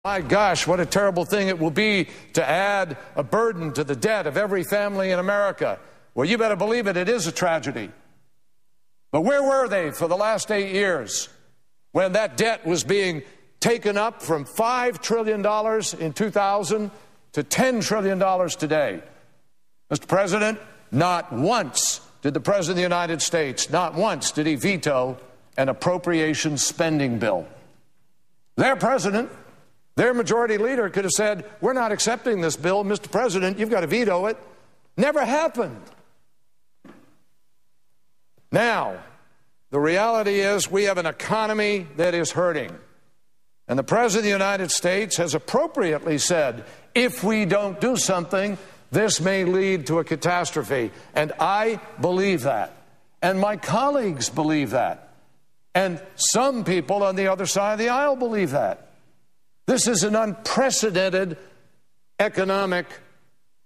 My gosh, what a terrible thing it will be to add a burden to the debt of every family in America. Well, you better believe it, it is a tragedy. But where were they for the last 8 years when that debt was being taken up from $5 trillion in 2000 to $10 trillion today? Mr. President, not once did the President of the United States, not once did he veto an appropriation spending bill. Their president, their majority leader could have said, we're not accepting this bill, Mr. President, you've got to veto it. Never happened. Now, the reality is we have an economy that is hurting. And the President of the United States has appropriately said, if we don't do something, this may lead to a catastrophe. And I believe that. And my colleagues believe that. And some people on the other side of the aisle believe that. This is an unprecedented economic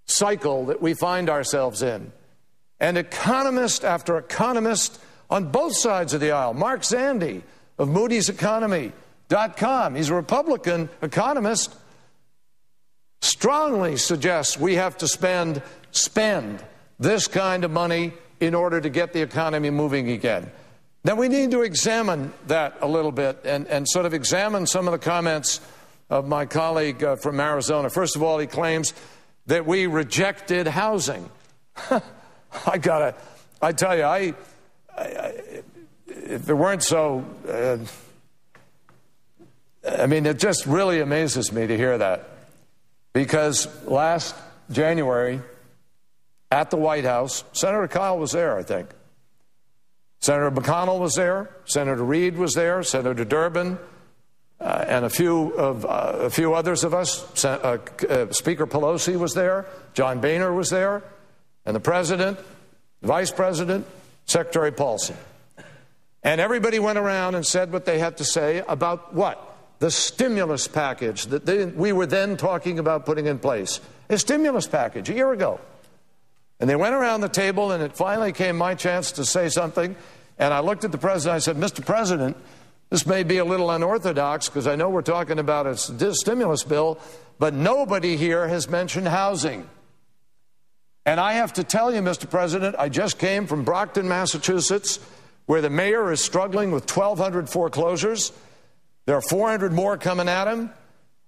cycle that we find ourselves in. And economist after economist on both sides of the aisle, Mark Zandi of Moody's Economy.com, he's a Republican economist, strongly suggests we have to spend this kind of money in order to get the economy moving again. Now, we need to examine that a little bit and sort of examine some of the comments of my colleague from Arizona. First of all, he claims that we rejected housing. I tell you, if it weren't so, I mean, it just really amazes me to hear that. Because last January, at the White House, Senator Kyle was there, I think. Senator McConnell was there, Senator Reid was there, Senator Durbin, and a few others of us. Speaker Pelosi was there, John Boehner was there, and the President, Vice President, Secretary Paulson. And everybody went around and said what they had to say about what? The stimulus package that we were then talking about putting in place. A stimulus package a year ago. And they went around the table, and it finally came my chance to say something. And I looked at the President, I said, Mr. President, this may be a little unorthodox because I know we're talking about a stimulus bill, but nobody here has mentioned housing. And I have to tell you, Mr. President, I just came from Brockton, Massachusetts, where the mayor is struggling with 1,200 foreclosures. There are 400 more coming at him,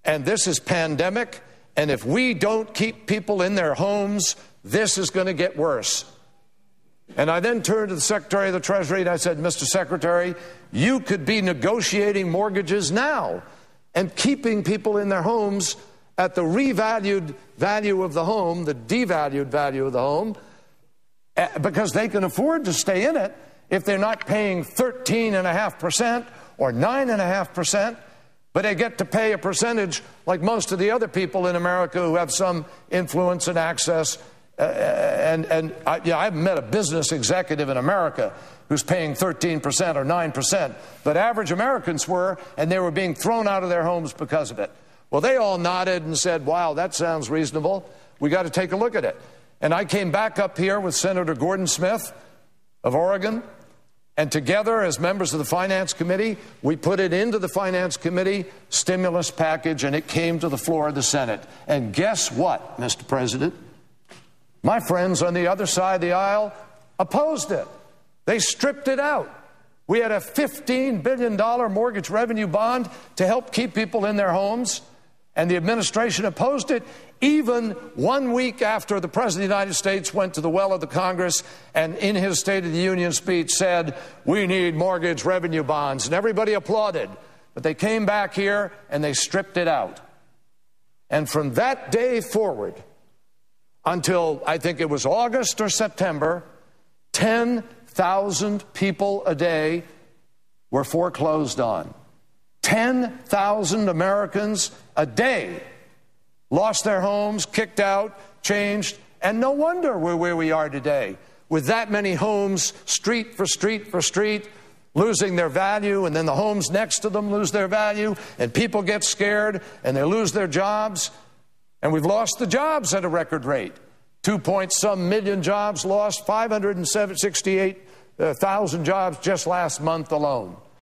and this is pandemic. And if we don't keep people in their homes, this is going to get worse. And I then turned to the Secretary of the Treasury and I said, Mr. Secretary, you could be negotiating mortgages now and keeping people in their homes at the revalued value of the home, the devalued value of the home, because they can afford to stay in it if they're not paying 13.5% or 9.5%, but they get to pay a percentage like most of the other people in America who have some influence and access. I haven't met a business executive in America who's paying 13% or 9%, but average Americans were, and they were being thrown out of their homes because of it. Well, they all nodded and said, wow, that sounds reasonable. We got to take a look at it. And I came back up here with Senator Gordon Smith of Oregon, and together as members of the Finance Committee, we put it into the Finance Committee stimulus package, and it came to the floor of the Senate. And guess what, Mr. President? My friends on the other side of the aisle opposed it. They stripped it out. We had a $15 billion mortgage revenue bond to help keep people in their homes, and the administration opposed it even 1 week after the President of the United States went to the well of the Congress and in his State of the Union speech said, we need mortgage revenue bonds, and everybody applauded. But they came back here and they stripped it out. And from that day forward, until I think it was August or September, 10,000 people a day were foreclosed on. 10,000 Americans a day lost their homes, kicked out, changed, and no wonder we're where we are today, with that many homes, street for street for street, losing their value, and then the homes next to them lose their value, and people get scared, and they lose their jobs, and we've lost the jobs at a record rate. 2-point-some million jobs lost, 568,000 jobs just last month alone.